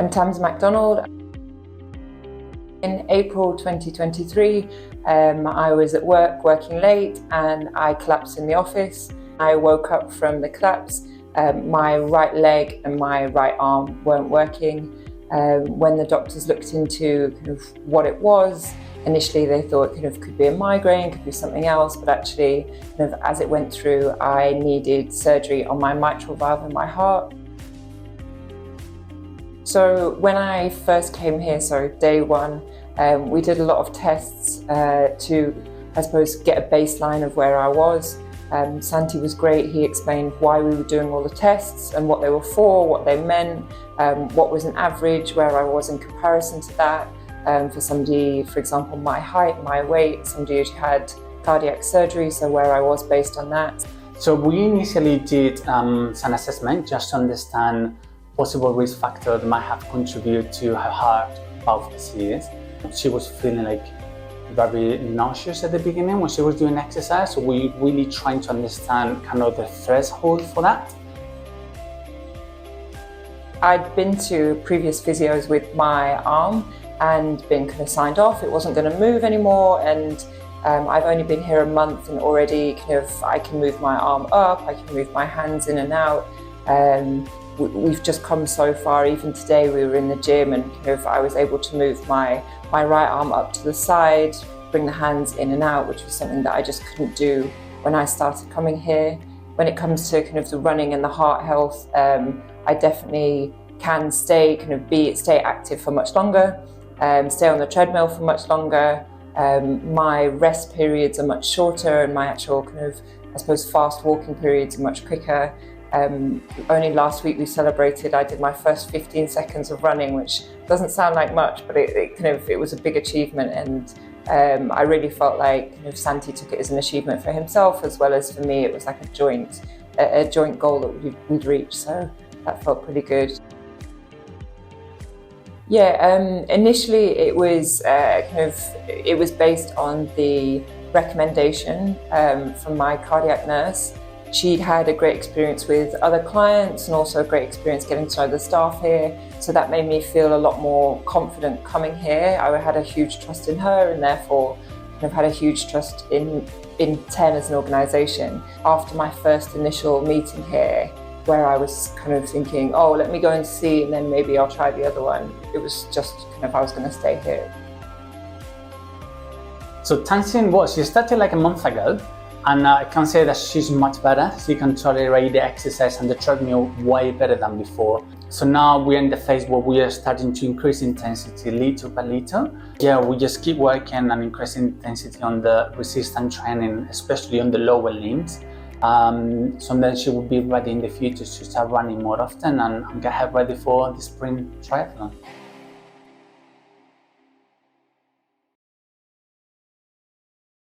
I'm Tamsin MacDonald. In April 2023, I was at work working late and I collapsed in the office. I woke up from the collapse. My right leg and my right arm weren't working. When the doctors looked into kind of what it was, initially they thought it could be a migraine, could be something else, but actually as it went through, I needed surgery on my mitral valve in my heart. So when I first came here, so day one, we did a lot of tests to, I suppose, get a baseline of where I was. Santi was great. He explained why we were doing all the tests and what they were for, what they meant, what was an average, where I was in comparison to that. For somebody, for example, my height, my weight, somebody who had cardiac surgery, so where I was based on that. So we initially did some assessment just to understand possible risk factor that might have contributed to her heart valve disease. She was feeling very nauseous at the beginning when she was doing exercise, so we really trying to understand kind of the threshold for that. I'd been to previous physios with my arm and been kind of signed off. It wasn't going to move anymore, and I've only been here a month and already I can move my arm up, I can move my hands in and out. We've just come so far. Even today we were in the gym and I was able to move my right arm up to the side, bring the hands in and out, which was something that I just couldn't do when I started coming here. When it comes to the running and the heart health, I definitely can stay active for much longer, stay on the treadmill for much longer. My rest periods are much shorter and my actual I suppose fast walking periods are much quicker. Only last week I did my first 15 seconds of running, which doesn't sound like much, but it was a big achievement, and I really felt like Santi took it as an achievement for himself as well as for me. It was like a joint goal that we'd reached, so that felt pretty good. Yeah, initially it was it was based on the recommendation from my cardiac nurse. She'd had a great experience with other clients and also a great experience getting to know the staff here. So that made me feel a lot more confident coming here. I had a huge trust in her and therefore had a huge trust in TEN as an organisation. After my first initial meeting here, where I was thinking, oh, let me go and see and then maybe I'll try the other one. It was just I was going to stay here. So Tamsin, she started like a month ago. And I can say that she's much better. She can tolerate the exercise and the treadmill way better than before. So now we're in the phase where we are starting to increase intensity little by little. Yeah, we just keep working and increasing intensity on the resistance training, especially on the lower limbs. So then she will be ready in the future to start running more often and get her ready for the spring triathlon.